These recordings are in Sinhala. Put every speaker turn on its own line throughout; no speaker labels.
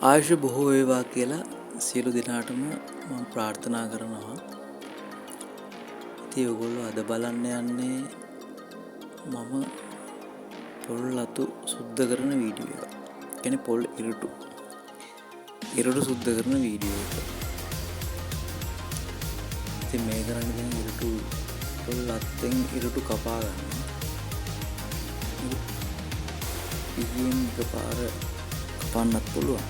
ආයුෂ බොහෝ වේවා කියලා සියලු දෙනාටම මම ප්‍රාර්ථනා කරනවා. ඉතින් ඔයගොල්ලෝ අද බලන්න යන්නේ මම පොල් ලතු සුද්ධ කරන වීඩියෝ එක. කියන්නේ පොල් ඉරටු සුද්ධ කරන වීඩියෝ එක. ඉතින් මේ කරන්නේ දැන් ඉරටු පොල් ලත්තෙන් ඉරටු කපා ගන්න. ඉතින් එකපාර කපන්නත් පුළුවන්.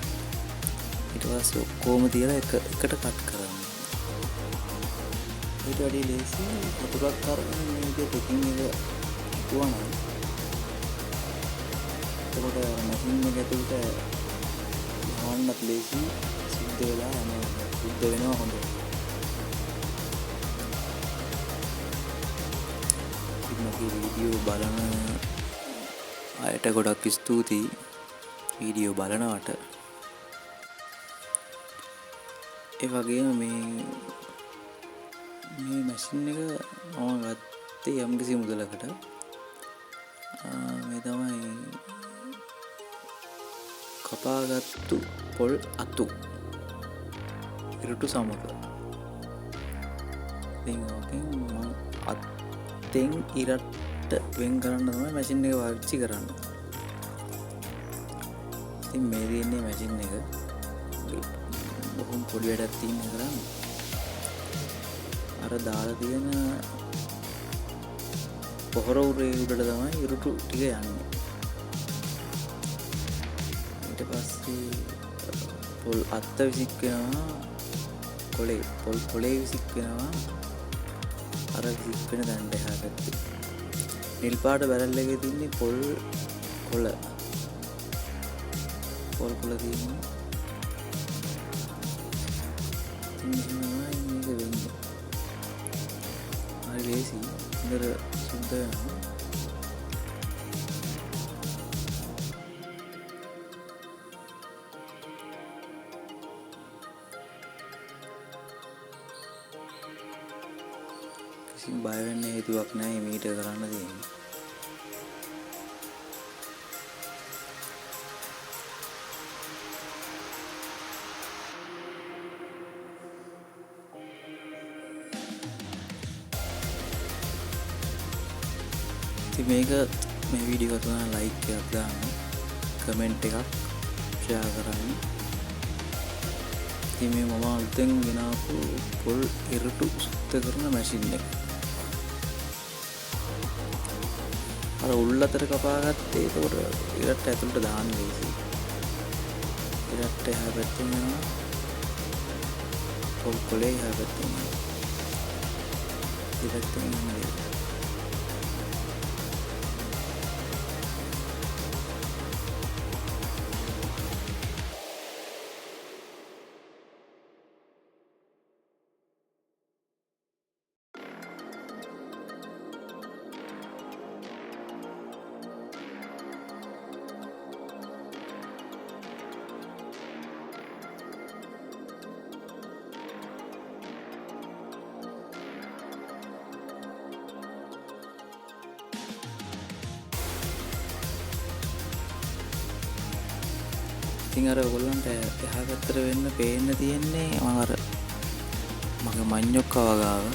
ඊට පස්සේ ඔක්කොම තියලා එකට කට් කරන්න. ඊට වඩා ලේසි වතුරක් කරගෙන මේ විදිහට ටිකින් එක තුවනවා. එතකොට මැෂින් එක ඇතුළට ගන්නත් ලේසි සුද්ධ වෙලා යනවා. සුද්ධ වෙනවා හොඳට. මගේ වීඩියෝ බලන අයට ගොඩක් ස්තුතියි වීඩියෝ බලනවට. ඒ වගේම මේ මැෂින් එක මම ගත්තේ යම්කිසි මුදලකට. මේ තමයි කපාගත්තු පොල් අතු ඉරටු සමග. ඉතින් ඕකෙන් මම අත්ෙන් ඉරට වෙන් කරන්න තමයි මැෂින් එක පාවිච්චි කරන්නේ. ඉතින් මේ තියෙන්නේ මැෂින් එක බොහොම පොඩි වැඩක් තියෙන කරන්නේ. අර දාලා තියෙන පොහොර උරේ උඩට තමයි ඉරටු ටික යන්නේ. ඊට පස්සේ පොල් අත්ත විසික් වෙනවා කොලේ විසික් වෙනවා අර විසික් වෙන දණ්ඩ එහා පැත්තේ. නිල් පාට බැරල් එකේ තියෙන්නේ පොල් කොළ තියෙනවා. මේක වෙන්නේ හරි ලේසි. ඉතර සුද්ධ වෙනවා. කිසිම බය වෙන්න හේතුවක් නැහැ මීට කරන්න තියෙන්නේ. ඉතින් මේ වීඩියෝ එක තුන ලයික් එකක් දාන්න, කමෙන්ට් එකක් ෂෙයා කරන්න. ඉතින් මේ මම අලුතෙන් ගෙනාපු පොල් ඉරටු සුද්ධ කරන මැෂින් එක. අර උල් අතර කපාගත්තේ. ඒකට ඉරට ඇතුළට දාන්න ලේසි. ඉරට එහා පැත්තෙන් යනවා. පොල් කොලේ එහා පැත්තෙන් යනවා. ඉරටෙන් යනවා. ඉතින් අර ඔයගොල්ලන්ට එහා පැත්තට වෙන්න පේන්න තියෙන්නේ මම අර මගේ මඤ්ඤොක්කා වගාව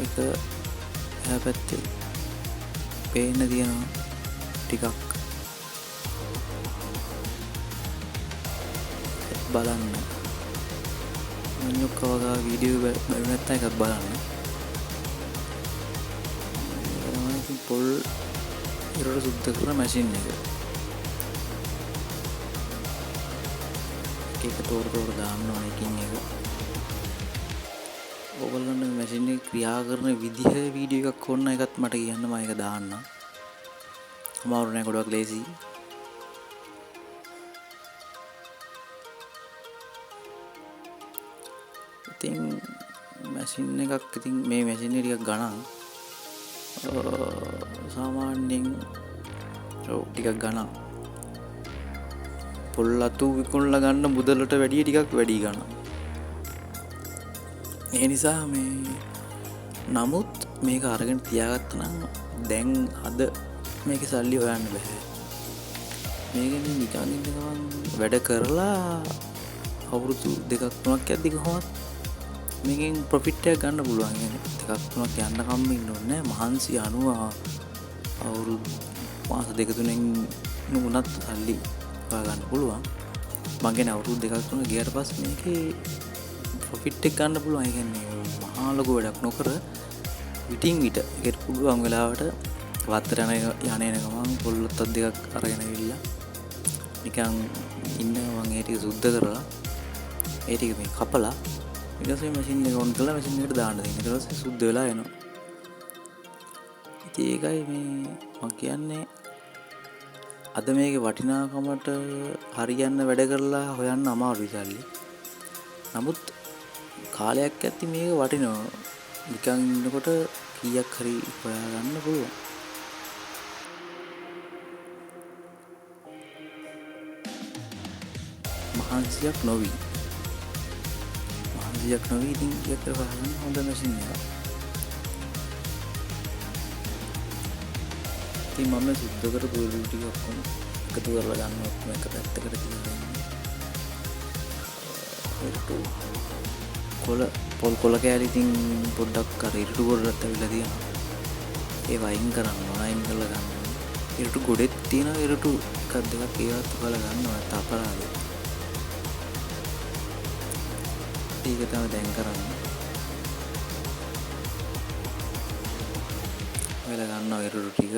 ඒක එහා පැත්තේ පේන්න තියෙනවා ටිකක් බලන්න. මඤ්ඤොක්කා වගාව වීඩියෝ බලන්න නැත්නම් එකක් බලන්න. තමයි පොල් ඉරට සුද්ධ කරන මැෂින් එක. ඒක තෝර දාන්න ඕනේ එකින් එක. ඔයගොල්ලන්ට මැෂින් එක ක්‍රියා කරන විදිහ වීඩියෝ එකක් ඕන එකත් මට කියන්න මම ඒක දාන්න. අමාරු නෑ ගොඩක් ලේසි. ඉතින් මැෂින් එකක් ඉතින් මේ මැෂින් එක ටිකක් ගණන්. සාමාන්‍යයෙන් ටිකක් ගණන්. පොල් අතු විකුණලා ගන්න මුදලට වැඩිය ටිකක් වැඩි ගන්න. ඒ නිසා නමුත් මේක අරගෙන තියාගත්තා නම් දැන් අද මේකේ සල්ලි හොයන්න බෑ. මේකෙන් නිකන් ඉන්න ගමන් වැඩ කරලා අවුරුදු 2-3ක් යද්දි කොහොමද මේකෙන් ප්‍රොෆිට් එකක් ගන්න පුළුවන්. يعني 2-3ක් යන්නකම් ඉන්න ඕනේ මහන්සි අනුව අවුරුදු මාස 2-3න් නුනත් සල්ලි ගන්න පුළුවන්. මං කියන්නේ අවුරුදු 2-3 ගියාට පස්සේ මේකේ ප්‍රොෆිට් එක ගන්න පුළුවන්. ඒ කියන්නේ මහා ලොකු වැඩක් නොකර විටින් විට ඒකට පුළුවන් වෙලාවට වත්තර යන ගමන් පොල්ලොත් දෙකක් අරගෙන ඉවිල්ලා නිකන් ඉන්නවා. මං ඒ ටික සුද්ධ කරලා ඒ ටික මේ කපලා ඊට පස්සේ මැෂින් එක ඔන් කරලා මැෂින් එකට දාන්න දෙන්න. ඊට පස්සේ සුද්ධ වෙලා එනවා. ඉතින් ඒකයි මේ මං කියන්නේ අද මේකේ වටිනාකමට හරියන්න වැඩ කරලා හොයන්න අමාරුයි සල්ලි. නමුත් කාලයක් ඇත්ති මේක වටිනවා. නිකන් ඉන්නකොට කීයක් හරි හොයාගන්න පුළුවන්. මහන්සියක් නොවි ඉතින් කීයක් හරි හොයාගන්න හොඳ මැෂින් එකක්. ඉතින් මම සුද්ධ කරපු වීඩියෝ ටික ඔක්කොම එකතු කරලා ගන්නවත් මේක පැත්තකට තියලා පොල් කෑලි ඉතින් පොඩ්ඩක් අර ඉරුටු ගොඩට ඇවිල්ලා තියෙනවා. ඒ වයින් කරන්න කරලා ගන්න. ඉරුටු ගොඩෙත් තියෙනවා ඉරුටු එකක් දෙකක් ඒවත් ඔයාලා ගන්නවා. නැත්නම් අපරාධයි. ඒක තමයි දැන් කරන්නේ. ඔයාලා ගන්නවා ඉරුටු ටික.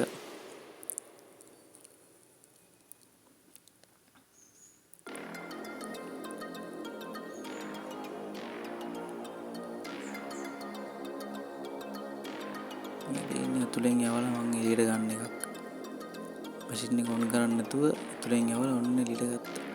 තුලෙන් යවලා මම එළියට ගන්න එකක්. මැෂින් එක ඔන් කරන්නේ නැතුව තුලෙන් යවලා ඔන්න එළියට ගත්තා.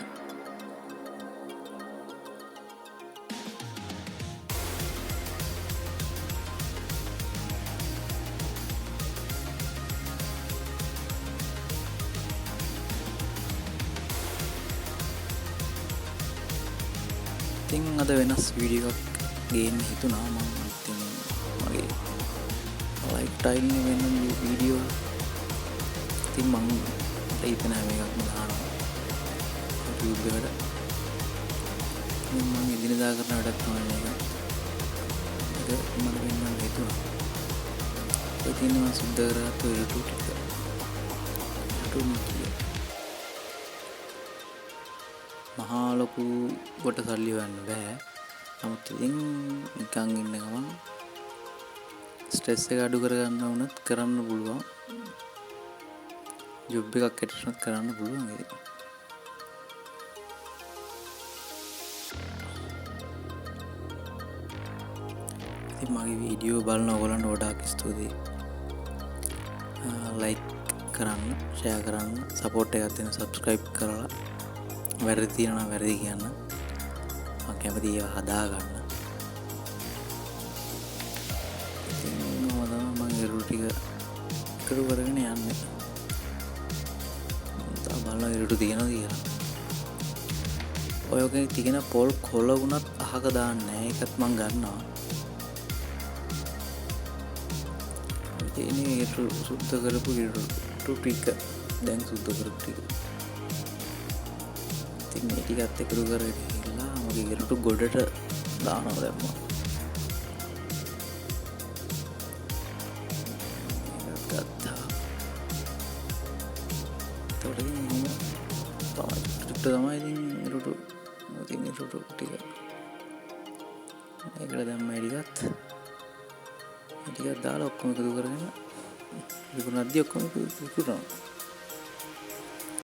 ඉතින් අද වෙනස් වීඩියෝ එකක් ගේන්න හිතුණා. මම ඉතින් මගේ ලයිෆ් ස්ටයිල් එක වෙන වීඩියෝ ඉතින් මම හිතන හැම එකක්ම දානවා YouTube එකට. මම එදිනෙදා කරන වැඩක් තමයි මේක. ඒක මම වෙනම හිතුණා. ඒ තියෙනවා සුද්ධ කරගත්ත YouTube ටික. මහා ලොකු කොට සල්ලි හොයන්න බෑ. නමුත් ඉතින් නිකන් ඉන්න ගමන් ස්ට්‍රෙස් එක අඩු කරගන්න වුණත් කරන්න පුළුවන්. ජොබ් එකක් ඇටිවත් කරන්න පුළුවන් ඒක. ඉතින් මගේ වීඩියෝ බලන ඔයගොල්ලන්ට ගොඩාක් ස්තුතියි. ලයික් කරන්න, ෂෙයා කරන්න, සපෝට් එකක් දෙන්න, සබ්ස්ක්‍රයිබ් කරලා වැරදි තියෙනවා වැරදි කියන්න. මම කැමතියි ඒවා හදා ගන්න. ටික එකතු කරගෙන යන්නේ. තා බලන ඉරුටු තියෙනවා කියලා. ඔයගේ තියෙන පොල් කොළ වුණත් අහක දාන්නේ. ඒකත් මං ගන්නවා. ඉතින් ඉරුටු සුද්ධ කරපු ඉරුටු ටික දැන් සුද්ධ කරපු ටික. ඉතින් මේ ටිකත් එකතු කරගෙන ඉන්නවා. මගේ ඉරුටු ගොඩට දානවා දැම්මා. තමයි ඉතින් ඉරුටු ටික ඒකට දැම්ම ටිකත් දාලා ඔක්කොම එකතු කරගෙන විකුණද්දී ඔක්කොම විකුණනවා.